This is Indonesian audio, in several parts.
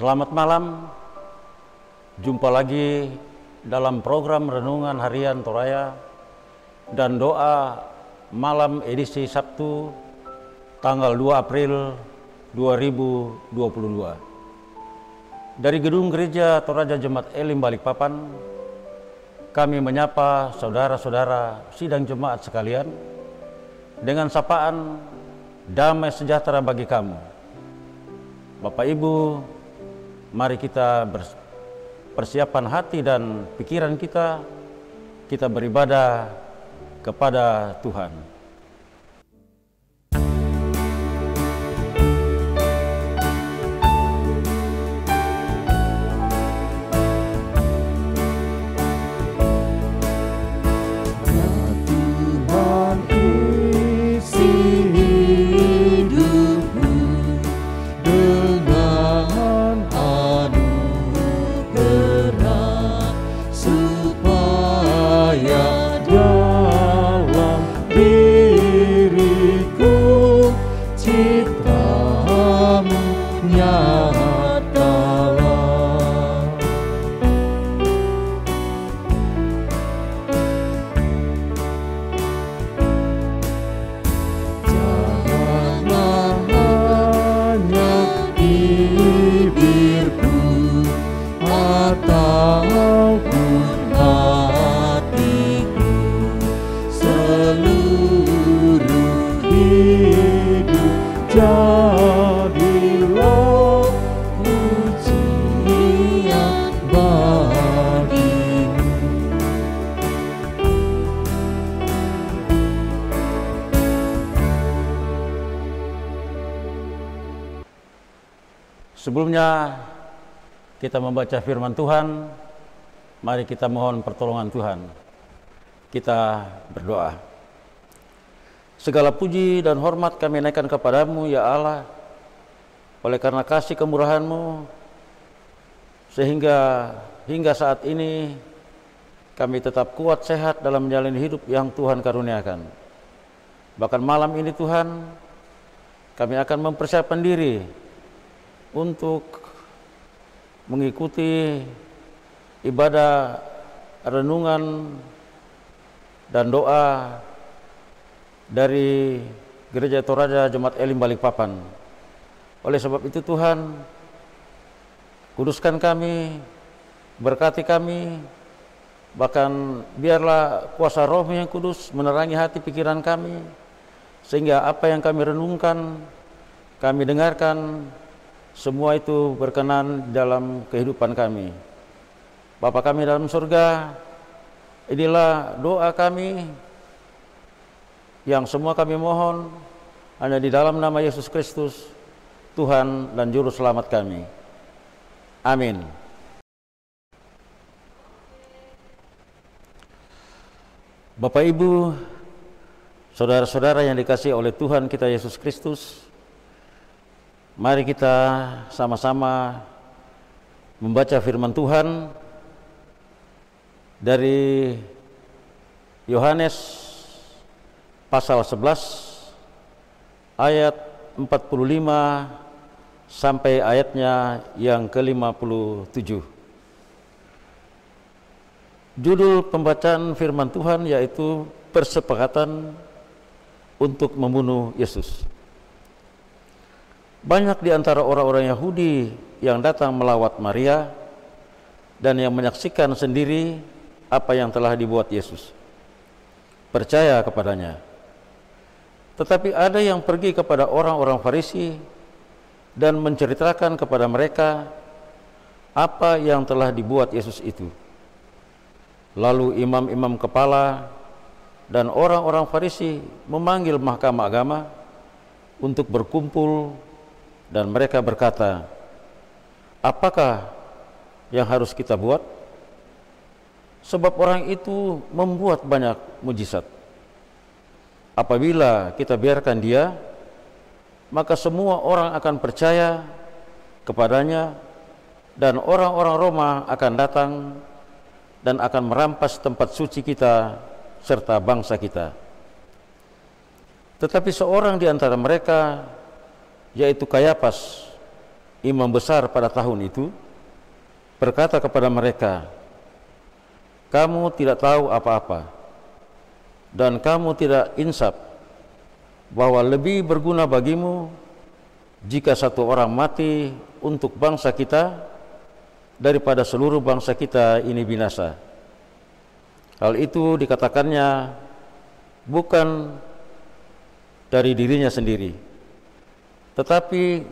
Selamat malam, jumpa lagi dalam program Renungan Harian Toraya dan Doa Malam edisi Sabtu tanggal 2 April 2022. Dari Gedung Gereja Toraja Jemaat Elim Balikpapan, kami menyapa saudara-saudara sidang jemaat sekalian dengan sapaan damai sejahtera bagi kamu. Bapak Ibu, mari kita persiapan hati dan pikiran kita beribadah kepada Tuhan. Sebelumnya kita membaca firman Tuhan, mari kita mohon pertolongan Tuhan. Kita berdoa. Segala puji dan hormat kami naikkan kepadamu ya Allah, oleh karena kasih kemurahan-Mu, sehingga hingga saat ini kami tetap kuat sehat dalam menjalani hidup yang Tuhan karuniakan. Bahkan malam ini Tuhan, kami akan mempersiapkan diri untuk mengikuti ibadah renungan dan doa dari Gereja Toraja Jemaat Elim Balikpapan. Oleh sebab itu Tuhan, kuduskan kami, berkati kami, bahkan biarlah kuasa Roh yang kudus menerangi hati pikiran kami, sehingga apa yang kami renungkan, kami dengarkan, semua itu berkenan dalam kehidupan kami. Bapa kami dalam surga, inilah doa kami yang semua kami mohon hanya di dalam nama Yesus Kristus, Tuhan dan Juru Selamat kami. Amin. Bapak Ibu, saudara-saudara yang dikasihi oleh Tuhan kita Yesus Kristus, mari kita sama-sama membaca firman Tuhan dari Yohanes pasal 11 ayat 45 sampai ayatnya yang ke-57. Judul pembacaan firman Tuhan yaitu persepakatan untuk membunuh Yesus. Banyak di antara orang-orang Yahudi yang datang melawat Maria dan yang menyaksikan sendiri apa yang telah dibuat Yesus, percaya kepadanya. Tetapi ada yang pergi kepada orang-orang Farisi dan menceritakan kepada mereka apa yang telah dibuat Yesus itu. Lalu imam-imam kepala dan orang-orang Farisi memanggil mahkamah agama untuk berkumpul, dan mereka berkata, apakah yang harus kita buat? Sebab orang itu membuat banyak mujizat. Apabila kita biarkan dia, maka semua orang akan percaya kepadanya, dan orang-orang Roma akan datang dan akan merampas tempat suci kita serta bangsa kita. Tetapi seorang di antara mereka, yaitu Kayafas, imam besar pada tahun itu berkata kepada mereka, "Kamu tidak tahu apa-apa, dan kamu tidak insaf bahwa lebih berguna bagimu jika satu orang mati untuk bangsa kita daripada seluruh bangsa kita ini binasa." Hal itu dikatakannya bukan dari dirinya sendiri, tetapi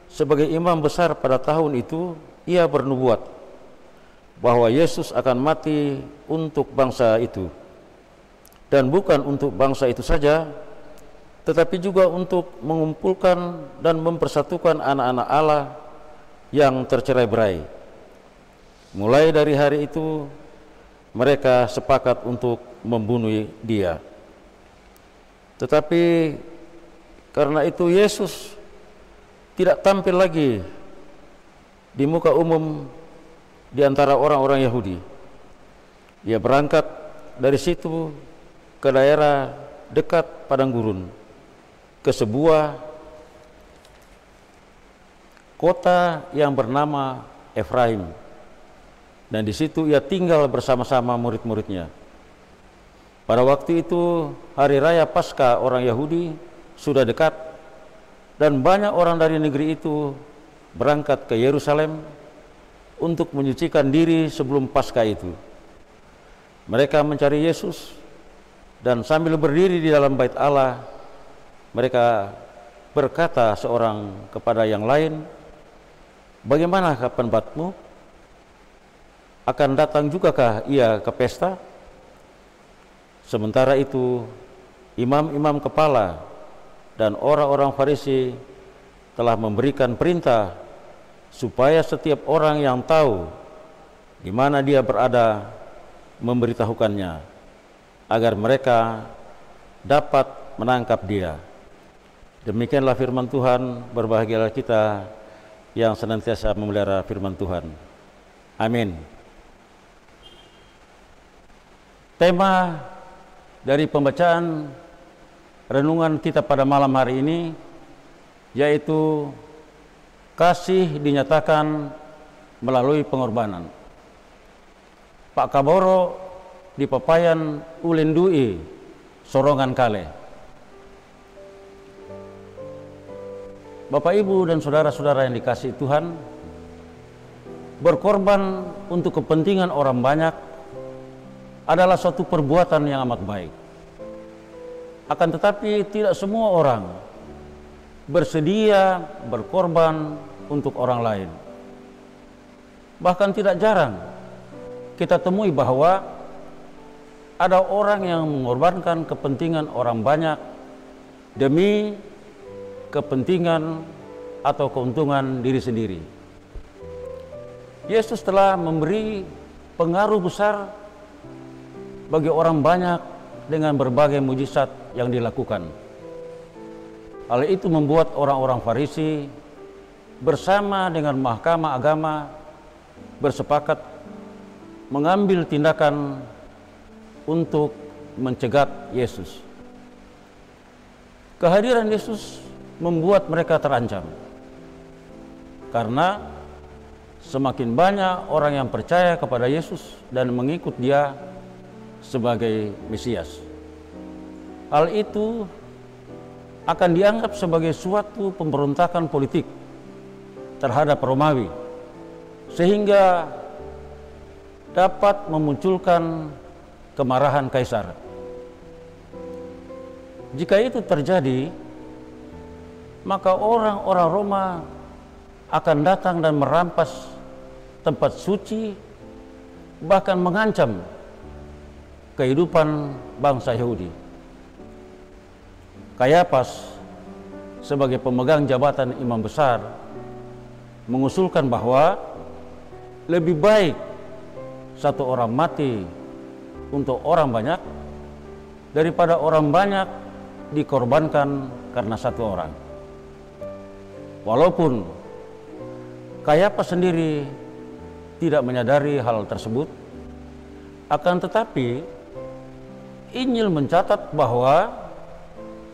sebagai imam besar pada tahun itu ia bernubuat bahwa Yesus akan mati untuk bangsa itu, dan bukan untuk bangsa itu saja, tetapi juga untuk mengumpulkan dan mempersatukan anak-anak Allah yang tercerai-berai. Mulai dari hari itu mereka sepakat untuk membunuh dia. Tetapi karena itu Yesus tidak tampil lagi di muka umum di antara orang-orang Yahudi. Dia berangkat dari situ ke daerah dekat padang gurun, ke sebuah kota yang bernama Efraim, dan di situ ia tinggal bersama-sama murid-muridnya. Pada waktu itu hari raya Paskah orang Yahudi sudah dekat, dan banyak orang dari negeri itu berangkat ke Yerusalem untuk menyucikan diri sebelum Paskah itu. Mereka mencari Yesus, dan sambil berdiri di dalam bait Allah, mereka berkata seorang kepada yang lain, "Bagaimanakah pendapatmu? Akan datang jugakah ia ke pesta?" Sementara itu imam-imam kepala dan orang-orang Farisi telah memberikan perintah supaya setiap orang yang tahu di mana dia berada memberitahukannya, agar mereka dapat menangkap dia. Demikianlah firman Tuhan. Berbahagialah kita yang senantiasa memelihara firman Tuhan. Amin. Tema dari pembacaan renungan kita pada malam hari ini yaitu kasih dinyatakan melalui pengorbanan. Pak Kaboro di Papayan Ulendui Sorongan Kale. Bapak, Ibu, dan saudara-saudara yang dikasihi Tuhan, berkorban untuk kepentingan orang banyak adalah suatu perbuatan yang amat baik. Akan tetapi tidak semua orang bersedia berkorban untuk orang lain. Bahkan tidak jarang kita temui bahwa ada orang yang mengorbankan kepentingan orang banyak demi kepentingan atau keuntungan diri sendiri. Yesus telah memberi pengaruh besar bagi orang banyak dengan berbagai mujizat yang dilakukan. Hal itu membuat orang-orang Farisi bersama dengan mahkamah agama bersepakat mengambil tindakan untuk mencegat Yesus. Kehadiran Yesus membuat mereka terancam, karena semakin banyak orang yang percaya kepada Yesus dan mengikut Dia sebagai Mesias. Hal itu akan dianggap sebagai suatu pemberontakan politik terhadap Romawi, sehingga dapat memunculkan kemarahan kaisar. Jika itu terjadi, maka orang-orang Roma akan datang dan merampas tempat suci, bahkan mengancam kehidupan bangsa Yahudi. Kayafas sebagai pemegang jabatan imam besar mengusulkan bahwa lebih baik satu orang mati untuk orang banyak daripada orang banyak dikorbankan karena satu orang. Walaupun Kayafas sendiri tidak menyadari hal tersebut, akan tetapi Injil mencatat bahwa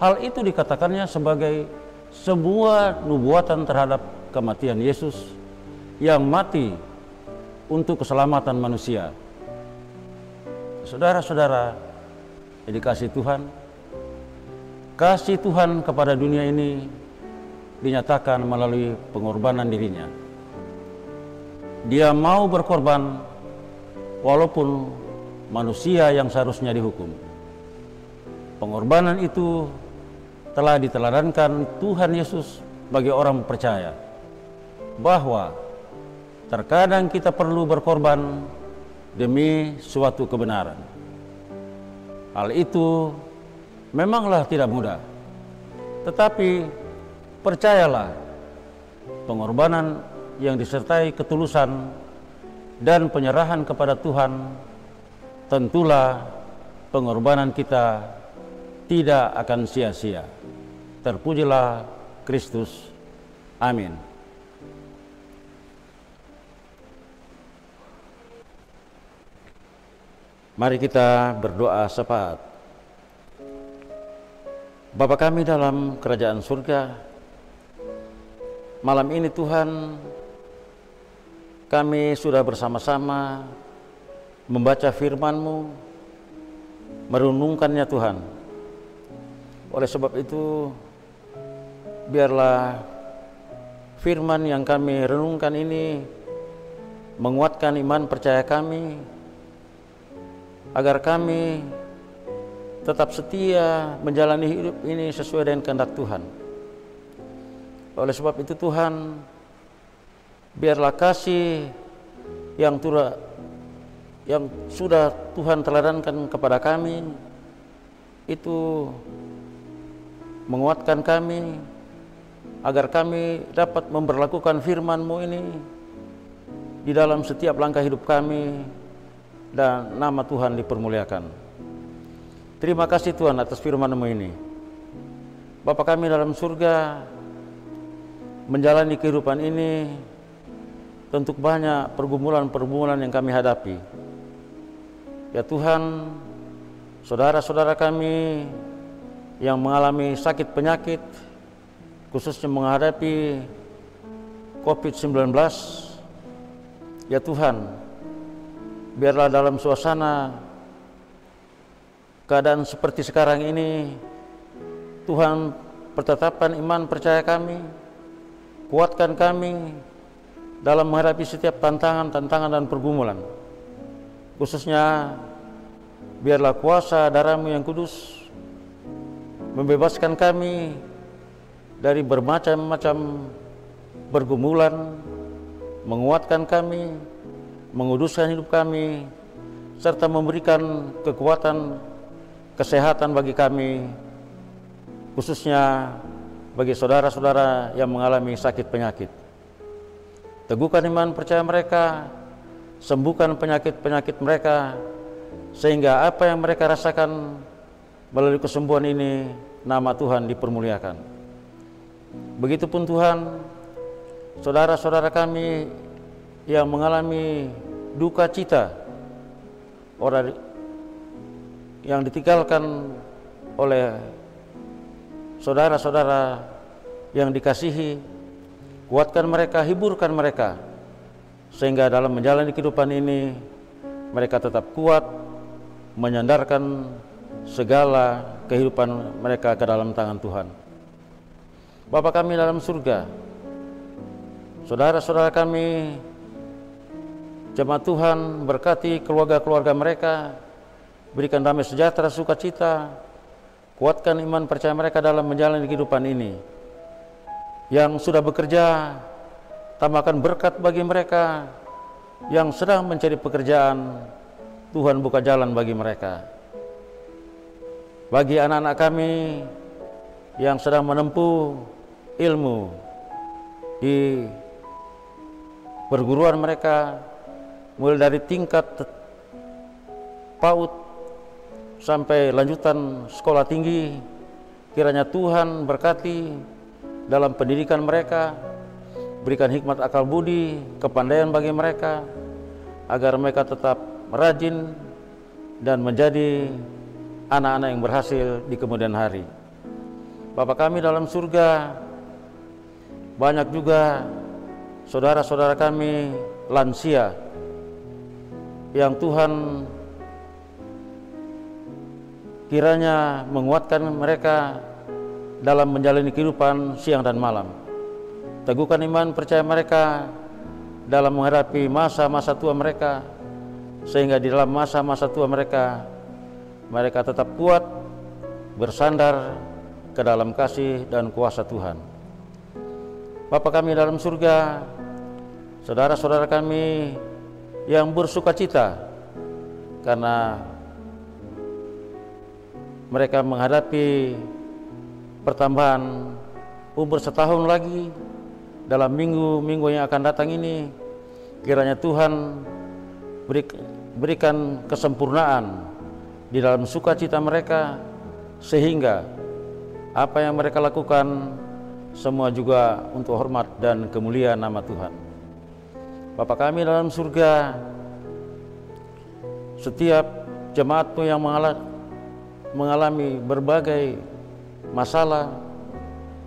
hal itu dikatakannya sebagai sebuah nubuatan terhadap kematian Yesus yang mati untuk keselamatan manusia. Saudara-saudara yang dikasihi Tuhan, kasih Tuhan kepada dunia ini dinyatakan melalui pengorbanan dirinya. Dia mau berkorban walaupun manusia yang seharusnya dihukum. Pengorbanan itu telah diteladankan Tuhan Yesus bagi orang percaya, bahwa terkadang kita perlu berkorban demi suatu kebenaran. Hal itu memanglah tidak mudah, tetapi percayalah, pengorbanan yang disertai ketulusan dan penyerahan kepada Tuhan, tentulah pengorbanan kita tidak akan sia-sia. Terpujilah Kristus. Amin. Mari kita berdoa syafaat. Bapa kami dalam kerajaan surga, malam ini Tuhan, kami sudah bersama-sama membaca firman-Mu, merenungkannya Tuhan. Oleh sebab itu, biarlah firman yang kami renungkan ini menguatkan iman percaya kami, agar kami tetap setia menjalani hidup ini sesuai dengan kehendak Tuhan. Oleh sebab itu Tuhan, biarlah kasih yang sudah Tuhan teladankan kepada kami itu menguatkan kami, agar kami dapat memberlakukan firman-Mu ini di dalam setiap langkah hidup kami, dan nama Tuhan dipermuliakan. Terima kasih Tuhan atas firman-Mu ini. Bapa kami dalam surga, menjalani kehidupan ini tentu banyak pergumulan-pergumulan yang kami hadapi. Ya Tuhan, saudara-saudara kami yang mengalami sakit penyakit, khususnya menghadapi COVID-19, ya Tuhan, biarlah dalam suasana keadaan seperti sekarang ini, Tuhan, pertetapan iman percaya kami, kuatkan kami dalam menghadapi setiap tantangan dan pergumulan. Khususnya, biarlah kuasa darah-Mu yang kudus membebaskan kami dari bermacam-macam pergumulan, menguatkan kami, menguduskan hidup kami, serta memberikan kekuatan, kesehatan bagi kami, khususnya bagi saudara-saudara yang mengalami sakit penyakit. Teguhkan iman percaya mereka, sembuhkan penyakit-penyakit mereka, sehingga apa yang mereka rasakan melalui kesembuhan ini, nama Tuhan dipermuliakan. Begitupun Tuhan, saudara-saudara kami yang mengalami duka cita, orang yang ditinggalkan oleh saudara-saudara yang dikasihi, kuatkan mereka, hiburkan mereka, sehingga dalam menjalani kehidupan ini mereka tetap kuat, menyandarkan segala kehidupan mereka ke dalam tangan Tuhan. Bapa kami dalam surga, saudara-saudara kami, jemaat Tuhan, berkati keluarga-keluarga mereka, berikan damai sejahtera, sukacita, kuatkan iman percaya mereka dalam menjalani kehidupan ini. Yang sudah bekerja, tambahkan berkat bagi mereka. Yang sedang mencari pekerjaan, Tuhan buka jalan bagi mereka. Bagi anak-anak kami yang sedang menempuh ilmu di perguruan mereka, mulai dari tingkat PAUD sampai lanjutan sekolah tinggi, kiranya Tuhan berkati dalam pendidikan mereka, berikan hikmat akal budi, kepandaian bagi mereka, agar mereka tetap rajin dan menjadi anak-anak yang berhasil di kemudian hari. Bapa kami dalam surga, banyak juga saudara-saudara kami lansia yang Tuhan kiranya menguatkan mereka dalam menjalani kehidupan siang dan malam. Teguhkan iman percaya mereka dalam menghadapi masa-masa tua mereka, sehingga di dalam masa-masa tua mereka tetap kuat bersandar ke dalam kasih dan kuasa Tuhan. Bapa kami dalam surga, saudara-saudara kami yang bersuka cita karena mereka menghadapi pertambahan umur setahun lagi dalam minggu-minggu yang akan datang ini, kiranya Tuhan berikan kesempurnaan di dalam sukacita mereka, sehingga apa yang mereka lakukan semua juga untuk hormat dan kemuliaan nama Tuhan. Bapa kami dalam surga, setiap jemaat-Mu yang mengalami berbagai masalah,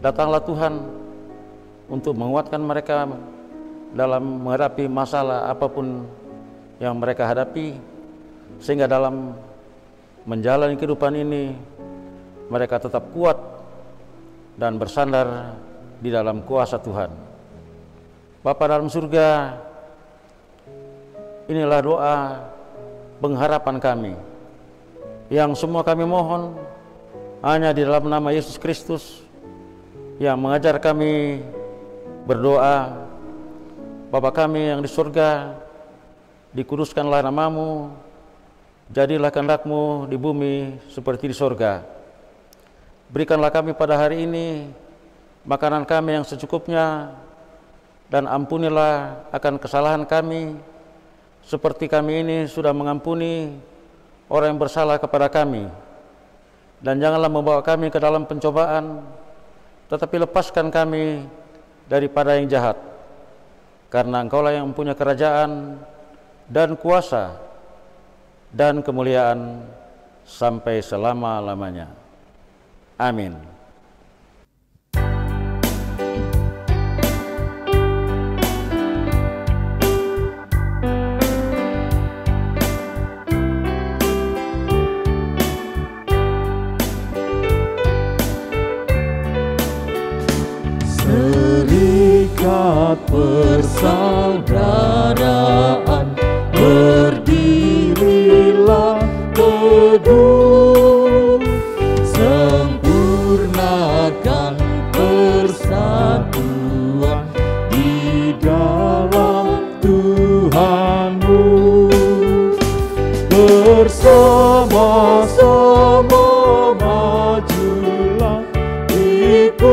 datanglah Tuhan untuk menguatkan mereka dalam menghadapi masalah apapun yang mereka hadapi, sehingga dalam menjalani kehidupan ini mereka tetap kuat dan bersandar di dalam kuasa Tuhan. Bapa dalam surga, inilah doa pengharapan kami yang semua kami mohon hanya di dalam nama Yesus Kristus yang mengajar kami berdoa. Bapa kami yang di surga, dikuduskanlah nama-Mu, jadilah kehendak-Mu di bumi seperti di surga. Berikanlah kami pada hari ini makanan kami yang secukupnya, dan ampunilah akan kesalahan kami, seperti kami ini sudah mengampuni orang yang bersalah kepada kami. Dan janganlah membawa kami ke dalam pencobaan, tetapi lepaskan kami daripada yang jahat. Karena Engkaulah yang mempunyai kerajaan dan kuasa dan kemuliaan sampai selama-lamanya. Amin. Serikat persaudaraan, berdirilah teguh, sempurnakan persatuan di dalam Tuhanmu. Bersama-sama majulah, dikuatkan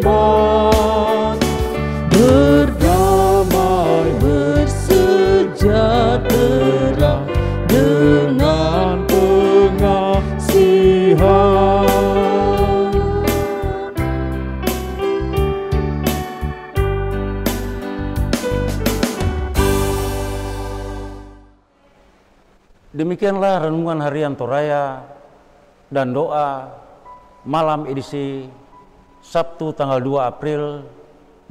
iman, berdamai bersejahtera dengan pengasihan. Demikianlah renungan harian Toraya dan doa malam edisi Sabtu tanggal 2 April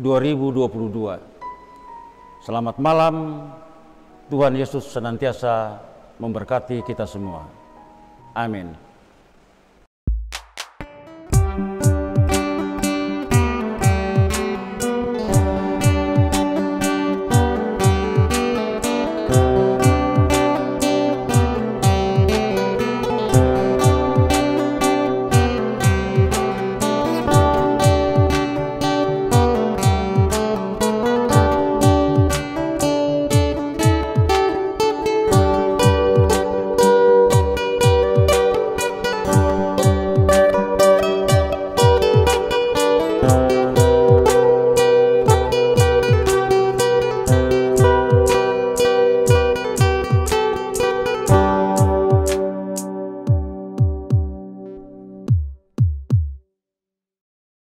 2022. Selamat malam, Tuhan Yesus senantiasa memberkati kita semua. Amin.